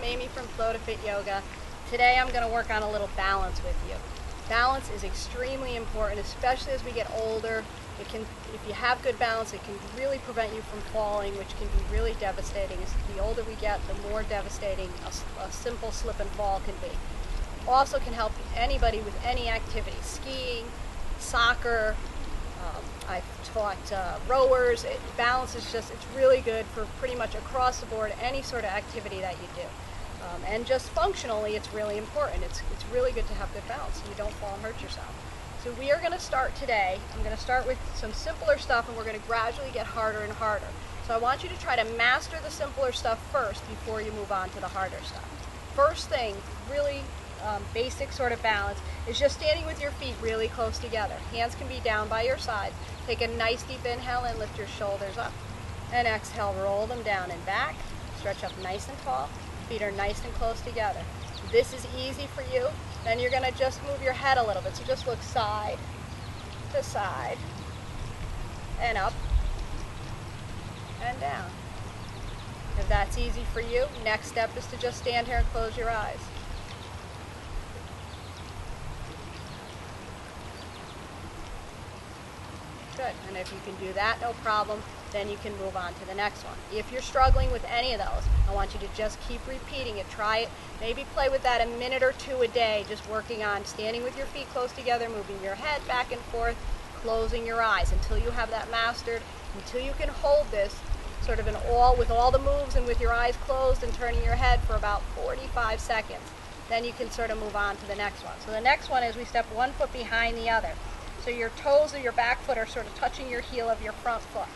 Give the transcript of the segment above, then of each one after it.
Amie from Flow to Fit Yoga. Today I'm going to work on a little balance with you. Balance is extremely important, especially as we get older. It can, if you have good balance, it can really prevent you from falling, which can be really devastating. As the older we get, the more devastating a simple slip and fall can be. Also can help anybody with any activity, skiing, soccer. I've taught rowers. Balance is just, it's really good for pretty much across the board, any sort of activity that you do. And just functionally, it's really important. It's really good to have good balance so you don't fall and hurt yourself. So we are going to start today. I'm going to start with some simpler stuff, and we're going to gradually get harder and harder. So I want you to try to master the simpler stuff first before you move on to the harder stuff. First thing, really basic sort of balance, is just standing with your feet really close together. Hands can be down by your side. Take a nice deep inhale and lift your shoulders up. And exhale, roll them down and back. Stretch up nice and tall. Feet are nice and close together. This is easy for you. Then you're going to just move your head a little bit. So just look side to side and up and down. If that's easy for you, next step is to just stand here and close your eyes. Good. And if you can do that, no problem, then you can move on to the next one. If you're struggling with any of those, I want you to just keep repeating it. Try it. Maybe play with that a minute or two a day, just working on standing with your feet close together, moving your head back and forth, closing your eyes until you have that mastered, until you can hold this sort of with all the moves and with your eyes closed and turning your head for about 45 seconds. Then you can sort of move on to the next one. So the next one is we step one foot behind the other. So your toes of your back foot are sort of touching your heel of your front foot.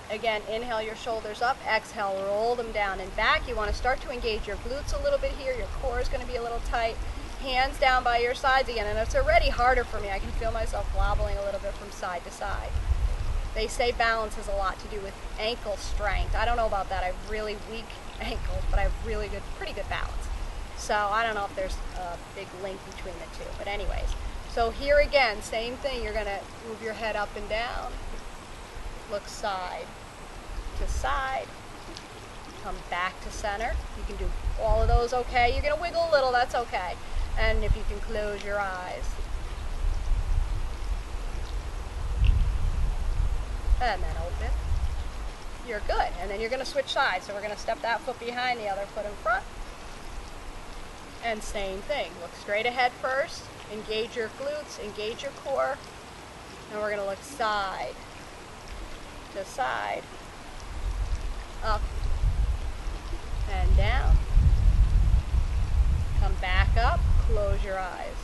Again, inhale your shoulders up, exhale, roll them down and back. You want to start to engage your glutes a little bit here. Your core is going to be a little tight. Hands down by your sides again, and it's already harder for me. I can feel myself wobbling a little bit from side to side. They say balance has a lot to do with ankle strength. I don't know about that. I have really weak ankles, but I have really good, pretty good balance. So I don't know if there's a big link between the two, but anyways. So here again, same thing. You're going to move your head up and down. Look side to side. Come back to center. You can do all of those okay. You're going to wiggle a little, that's okay. And if you can close your eyes. And then open. You're good. And then you're going to switch sides. So we're going to step that foot behind, the other foot in front. And same thing. Look straight ahead first. Engage your glutes, engage your core. And we're going to look side to side, up and down. Come back up, close your eyes.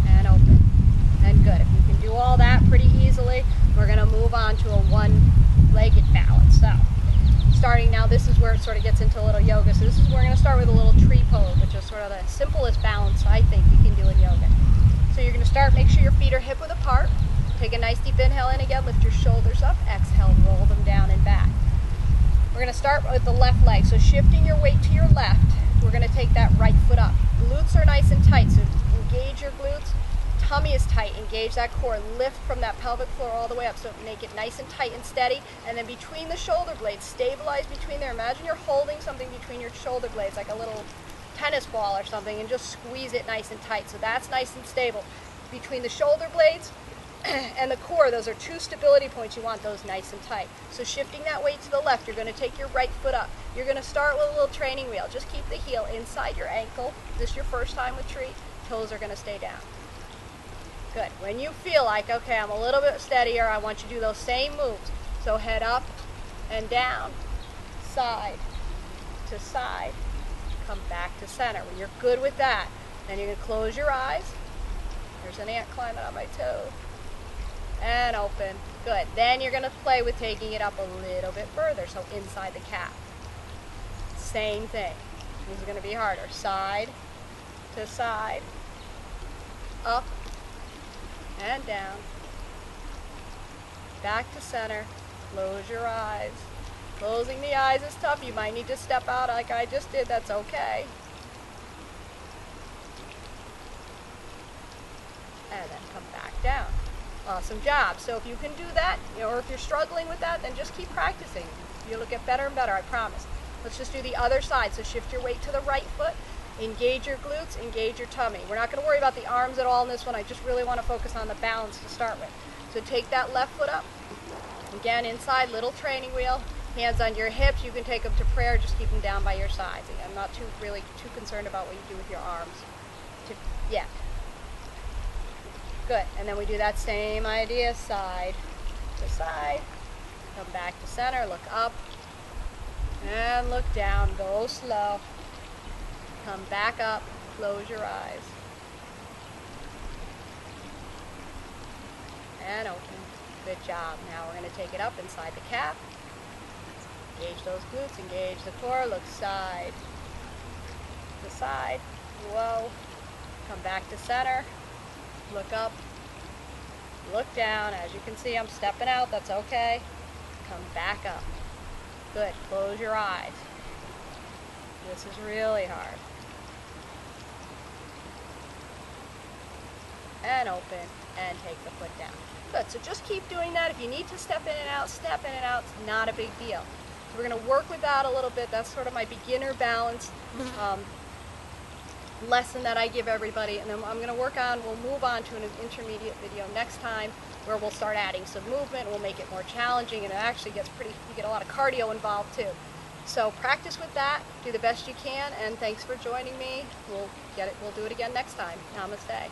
And open. And good. If you can do all that pretty easily, we're going to move on to a one-legged balance. So, starting now, this is where it sort of gets into a little yoga. So this is where we're going to start with a little tree pose, which is sort of the simplest balance I think you can do in yoga. So you're going to start, make sure your feet are hip width apart. Take a nice deep inhale in again, lift your shoulders up, exhale, roll them down and back. We're going to start with the left leg. So shifting your weight to your left, we're going to take that right foot up. Glutes are nice and tight, so engage your glutes. Tummy is tight, engage that core, lift from that pelvic floor all the way up, so make it nice and tight and steady, and then between the shoulder blades, stabilize between there. Imagine you're holding something between your shoulder blades, like a little tennis ball or something, and just squeeze it nice and tight, so that's nice and stable. Between the shoulder blades and the core, those are two stability points. You want those nice and tight. So shifting that weight to the left, you're going to take your right foot up. You're going to start with a little training wheel. Just keep the heel inside your ankle. This is your first time with tree. Toes are going to stay down. Good. When you feel like, okay, I'm a little bit steadier, I want you to do those same moves. So head up and down, side to side, come back to center. When you're good with that, then you're going to close your eyes. There's an ant climbing on my toe. And open. Good. Then you're going to play with taking it up a little bit further, so inside the calf. Same thing. This is going to be harder. Side to side, up and down, back to center, close your eyes. Closing the eyes is tough. You might need to step out like I just did. That's okay. And then come back down. Awesome job. So if you can do that, or if you're struggling with that, then just keep practicing. You'll get better and better, I promise. Let's just do the other side. So shift your weight to the right foot, engage your glutes, engage your tummy. We're not going to worry about the arms at all in this one. I just really want to focus on the balance to start with. So take that left foot up. Again, inside, little training wheel. Hands on your hips. You can take them to prayer. Just keep them down by your sides. I'm not really too concerned about what you do with your arms yet. Good. And then we do that same idea, side to side. Come back to center. Look up. And look down. Go slow. Come back up. Close your eyes. And open. Good job. Now we're going to take it up inside the calf. Engage those glutes. Engage the core. Look side to side. Whoa. Come back to center. Look up. Look down. As you can see, I'm stepping out. That's okay. Come back up. Good. Close your eyes. This is really hard. And open. And take the foot down. Good. So just keep doing that. If you need to step in and out, step in and out. It's not a big deal. So we're going to work with that a little bit. That's sort of my beginner balance lesson that I give everybody. And then we'll move on to an intermediate video next time where we'll start adding some movement. We'll make it more challenging, and it actually gets you get a lot of cardio involved too. So practice with that. Do the best you can. And thanks for joining me. We'll do it again next time. Namaste.